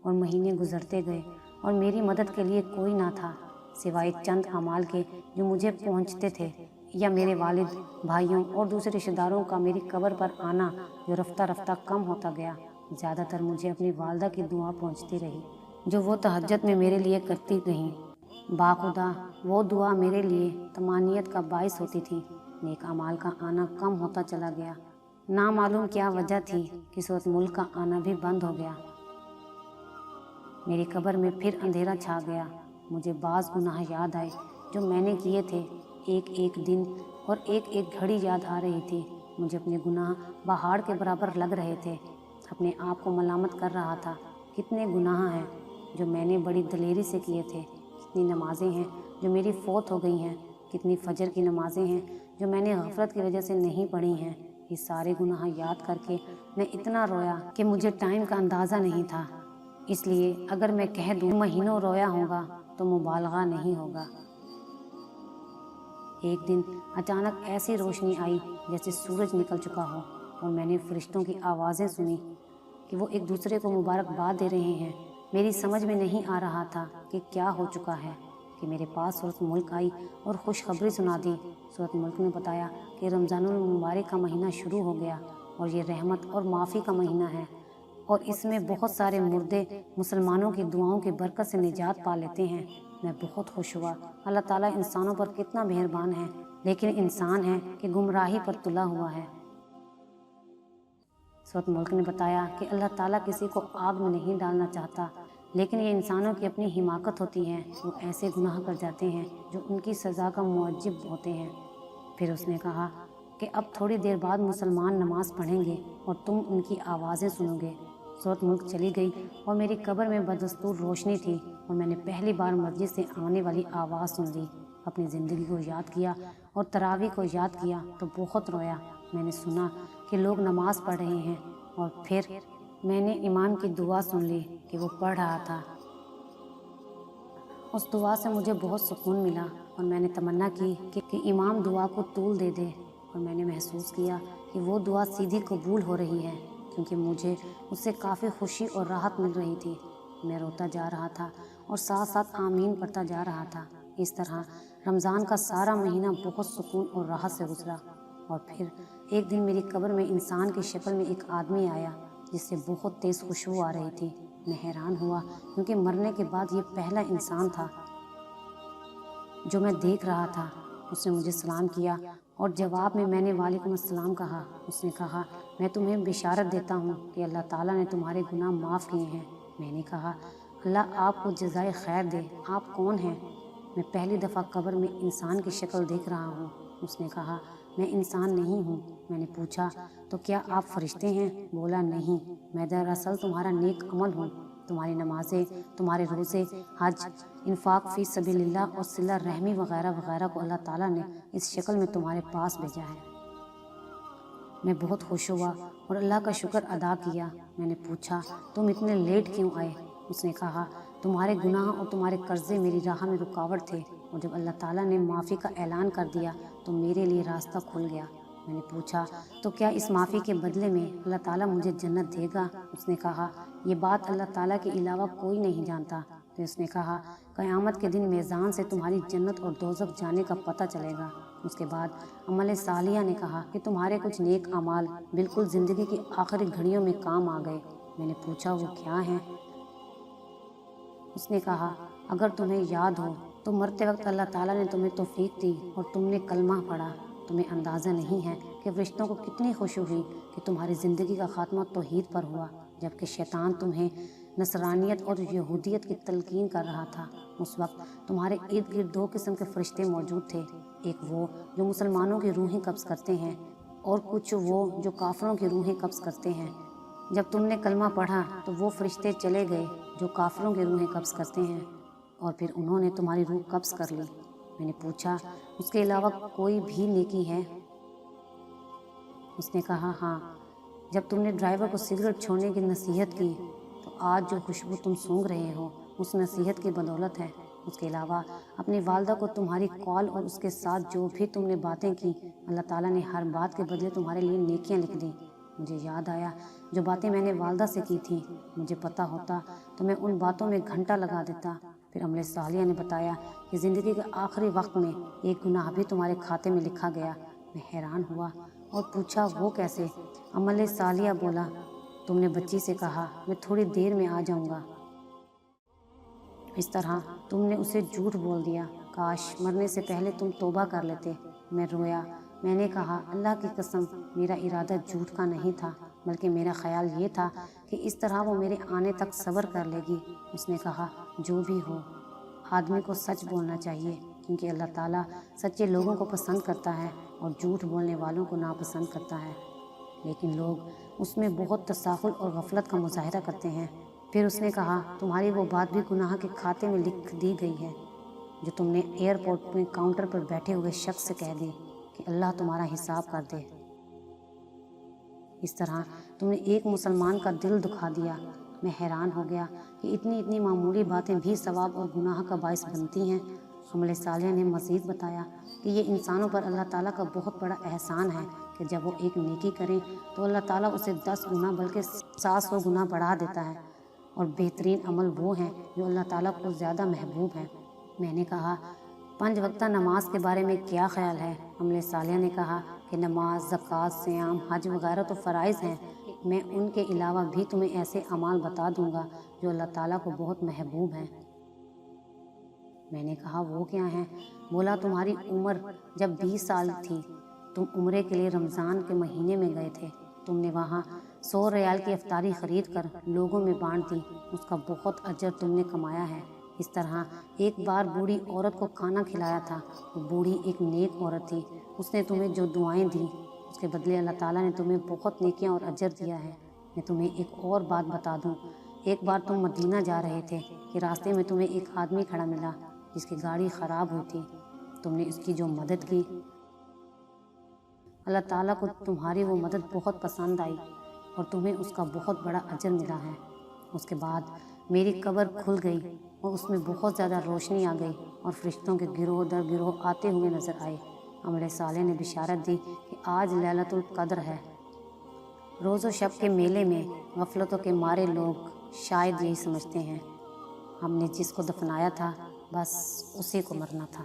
اور مہینے گزرتے گئے اور میری مدد کے لیے کوئی نہ تھا سوائے چند اعمال کے جو مجھے پہنچتے تھے، یا میرے والد، بھائیوں اور دوسرے رشتہ داروں کا میری قبر پر آنا جو رفتہ رفتہ کم ہوتا گیا۔ زیادہ تر مجھے اپنی والدہ کی دعا پہنچتی رہی جو وہ تہجد میں میرے لیے کرتی رہیں۔ باخدا وہ دعا میرے لیے طمانینت کا باعث ہوتی تھی۔ نیک اعمال کا آنا کم ہوتا چلا گیا۔ نامعلوم کیا وجہ تھی کہ سورۃ ملک کا آنا بھی بند ہو گیا۔ میری قبر میں پھر اندھیرا چھا گیا۔ مجھے بعض گناہ یاد آئے جو میں نے کیے تھے، ایک ایک دن اور ایک ایک گھڑی یاد آ رہی تھی۔ مجھے اپنے گناہ پہاڑ کے برابر لگ رہے تھے۔ اپنے آپ کو ملامت کر رہا تھا، کتنے گناہ ہیں جو میں نے بڑی دلیری سے کیے تھے، کتنی نمازیں ہیں جو میری فوت ہو گئی ہیں، کتنی فجر کی نمازیں ہیں جو میں نے غفلت کی وجہ سے نہیں پڑھی ہیں۔ یہ سارے گناہ یاد کر کے میں اتنا رویا کہ مجھے ٹائم کا اندازہ نہیں تھا، اس لیے اگر میں کہہ دوں مہینوں رویا ہوگا تو مبالغہ نہیں ہوگا۔ ایک دن اچانک ایسی روشنی آئی جیسے سورج نکل چکا ہو، اور میں نے فرشتوں کی آوازیں سنی کہ وہ ایک دوسرے کو مبارکباد دے رہے ہیں۔ میری سمجھ میں نہیں آ رہا تھا کہ کیا ہو چکا ہے کہ میرے پاس سورۃ ملک آئی اور خوشخبری سنا دی۔ سورۃ ملک نے بتایا کہ رمضان المبارک کا مہینہ شروع ہو گیا اور یہ رحمت اور معافی کا مہینہ ہے، اور اس میں بہت سارے مردے مسلمانوں کی دعاؤں کی برکت سے نجات پا لیتے ہیں۔ میں بہت خوش ہوا۔ اللہ تعالیٰ انسانوں پر کتنا مہربان ہے، لیکن انسان ہے کہ گمراہی پر تلا ہوا ہے۔ سورۃ ملک نے بتایا کہ اللہ تعالیٰ کسی کو آگ میں نہیں ڈالنا چاہتا، لیکن یہ انسانوں کی اپنی حماقت ہوتی ہے، وہ ایسے گناہ کر جاتے ہیں جو ان کی سزا کا موجب ہوتے ہیں۔ پھر اس نے کہا کہ اب تھوڑی دیر بعد مسلمان نماز پڑھیں گے اور تم ان کی آوازیں سنو گے۔ سورۃ ملک چلی گئی اور میری قبر میں بدستور روشنی تھی اور میں نے پہلی بار مسجد سے آنے والی آواز سن لی۔ اپنی زندگی کو یاد کیا اور تراویح کو یاد کیا تو بہت رویا۔ میں نے سنا کہ لوگ نماز پڑھ رہے ہیں اور پھر میں نے امام کی دعا سن لی کہ وہ پڑھ رہا تھا۔ اس دعا سے مجھے بہت سکون ملا اور میں نے تمنا کی کہ امام دعا کو طول دے دے، اور میں نے محسوس کیا کہ وہ دعا سیدھی قبول ہو رہی ہے، کیونکہ مجھے اس سے کافی خوشی اور راحت مل رہی تھی۔ میں روتا جا رہا تھا اور ساتھ ساتھ آمین پڑھتا جا رہا تھا۔ اس طرح رمضان کا سارا مہینہ بہت سکون اور راحت سے گزرا۔ اور پھر ایک دن میری قبر میں انسان کی شکل میں ایک آدمی آیا جس سے بہت تیز خوشبو آ رہی تھی۔ میں حیران ہوا کیونکہ مرنے کے بعد یہ پہلا انسان تھا جو میں دیکھ رہا تھا۔ اس نے مجھے سلام کیا اور جواب میں نے وعلیکم السلام کہا۔ اس نے کہا میں تمہیں بشارت دیتا ہوں کہ اللہ تعالیٰ نے تمہارے گناہ معاف کیے ہیں۔ میں نے کہا اللہ آپ کو جزائے خیر دے، آپ کون ہیں؟ میں پہلی دفعہ قبر میں انسان کی شکل دیکھ رہا ہوں۔ اس نے کہا میں انسان نہیں ہوں۔ میں نے پوچھا تو کیا آپ فرشتے ہیں؟ بولا نہیں، میں دراصل تمہارا نیک عمل ہوں۔ تمہاری نمازیں، تمہارے روزے، حج، انفاق فی سبیل اللہ اور صلہ رحمی وغیرہ وغیرہ کو اللہ تعالیٰ نے اس شکل میں تمہارے پاس بھیجا ہے۔ میں بہت خوش ہوا اور اللہ کا شکر ادا کیا۔ میں نے پوچھا تم اتنے لیٹ کیوں آئے؟ اس نے کہا تمہارے گناہ اور تمہارے قرضے میری راہ میں رکاوٹ تھے، اور جب اللہ تعالیٰ نے معافی کا اعلان کر دیا تو میرے لیے راستہ کھل گیا۔ میں نے پوچھا تو کیا اس معافی کے بدلے میں اللہ تعالیٰ مجھے جنت دے گا؟ اس نے کہا یہ بات اللہ تعالیٰ کے علاوہ کوئی نہیں جانتا۔ پھر اس نے کہا قیامت کے دن میزان سے تمہاری جنت اور دوزخ جانے کا پتہ چلے گا۔ اس کے بعد عمل صالحہ نے کہا کہ تمہارے کچھ نیک اعمال بالکل زندگی کی آخری گھڑیوں میں کام آ گئے۔ میں نے پوچھا وہ کیا ہیں؟ اس نے کہا اگر تمہیں یاد ہو تو مرتے وقت اللہ تعالیٰ نے تمہیں توفیق دی اور تم نے کلمہ پڑھا۔ تمہیں اندازہ نہیں ہے کہ فرشتوں کو کتنی خوشی ہوئی کہ تمہاری زندگی کا خاتمہ توحید پر ہوا، جبکہ شیطان تمہیں نصرانیت اور یہودیت کی تلقین کر رہا تھا۔ اس وقت تمہارے ارد گرد دو قسم کے فرشتے موجود تھے، ایک وہ جو مسلمانوں کی روحیں قبض کرتے ہیں اور کچھ وہ جو کافروں کی روحیں قبض کرتے ہیں۔ جب تم نے کلمہ پڑھا تو وہ فرشتے چلے گئے جو کافروں کی روحیں قبض کرتے ہیں، اور پھر انہوں نے تمہاری روح قبض کر لی۔ میں نے پوچھا اس کے علاوہ کوئی بھی نیکی ہے؟ اس نے کہا ہاں، جب تم نے ڈرائیور کو سگریٹ چھوڑنے کی نصیحت کی تو آج جو خوشبو تم سونگھ رہے ہو اس نصیحت کی بدولت ہے۔ اس کے علاوہ اپنی والدہ کو تمہاری کال اور اس کے ساتھ جو بھی تم نے باتیں کی، اللہ تعالیٰ نے ہر بات کے بدلے تمہارے لیے نیکیاں لکھ دیں۔ مجھے یاد آیا جو باتیں میں نے والدہ سے کی تھیں، مجھے پتہ ہوتا تو میں ان باتوں میں گھنٹہ لگا دیتا۔ پھر عمل صالحہ نے بتایا کہ زندگی کے آخری وقت میں ایک گناہ بھی تمہارے کھاتے میں لکھا گیا۔ میں حیران ہوا اور پوچھا وہ کیسے؟ عمل صالحہ بولا تم نے بچی سے کہا میں تھوڑی دیر میں آ جاؤں گا، اس طرح تم نے اسے جھوٹ بول دیا، کاش مرنے سے پہلے تم توبہ کر لیتے۔ میں رویا۔ میں نے کہا اللہ کی قسم میرا ارادہ جھوٹ کا نہیں تھا، بلکہ میرا خیال یہ تھا کہ اس طرح وہ میرے آنے تک صبر کر لے گی۔ اس نے کہا جو بھی ہو آدمی کو سچ بولنا چاہیے، کیونکہ اللہ تعالیٰ سچے لوگوں کو پسند کرتا ہے اور جھوٹ بولنے والوں کو ناپسند کرتا ہے، لیکن لوگ اس میں بہت تساہل اور غفلت کا مظاہرہ کرتے ہیں۔ پھر اس نے کہا تمہاری وہ بات بھی گناہ کے کھاتے میں لکھ دی گئی ہے جو تم نے ایئرپورٹ میں کاؤنٹر پر بیٹھے ہوئے شخص سے کہہ دی کہ اللہ تمہارا حساب کر دے۔ اس طرح تم نے ایک مسلمان کا دل دکھا دیا۔ میں حیران ہو گیا کہ اتنی معمولی باتیں بھی ثواب اور گناہ کا باعث بنتی ہیں۔ عمل صالح نے مزید بتایا کہ یہ انسانوں پر اللہ تعالیٰ کا بہت بڑا احسان ہے کہ جب وہ ایک نیکی کریں تو اللہ تعالیٰ اسے 10 گنا بلکہ 700 گنا بڑھا دیتا ہے، اور بہترین عمل وہ ہیں جو اللہ تعالیٰ کو زیادہ محبوب ہیں۔ میں نے کہا 5 وقتہ نماز کے بارے میں کیا خیال ہے؟ عمل صالح نے کہا کہ نماز، زکوٰۃ، صیام، حج وغیرہ تو فرائض ہیں، میں ان کے علاوہ بھی تمہیں ایسے اعمال بتا دوں گا جو اللہ تعالیٰ کو بہت محبوب ہیں۔ میں نے کہا وہ کیا ہیں؟ بولا تمہاری عمر جب 20 سال تھی تم عمرے کے لیے رمضان کے مہینے میں گئے تھے، تم نے وہاں 100 ریال کی افطاری خرید کر لوگوں میں بانٹ دی، اس کا بہت اجر تم نے کمایا ہے۔ اس طرح ایک بار بوڑھی عورت کو کھانا کھلایا تھا، وہ بوڑھی ایک نیک عورت تھی، اس نے تمہیں جو دعائیں دیں اس کے بدلے اللہ تعالیٰ نے تمہیں بہت نیکیاں اور اجر دیا ہے۔ میں تمہیں ایک اور بات بتا دوں، ایک بار تم مدینہ جا رہے تھے کہ راستے میں تمہیں ایک آدمی کھڑا ملا جس کی گاڑی خراب ہوئی تھی، تم نے اس کی جو مدد کی، اللہ تعالیٰ کو تمہاری وہ مدد بہت پسند آئی اور تمہیں اس کا بہت بڑا اجر ملا ہے۔ اس کے بعد میری قبر کھل گئی اور اس میں بہت زیادہ روشنی آ گئی اور فرشتوں کے گروہ در گروہ آتے ہوئے نظر آئے۔ عمل صالح نے بشارت دی کہ آج لیلۃ القدر ہے۔ روز و شب کے میلے میں غفلتوں کے مارے لوگ شاید یہی سمجھتے ہیں ہم نے جس کو دفنایا تھا بس اسی کو مرنا تھا۔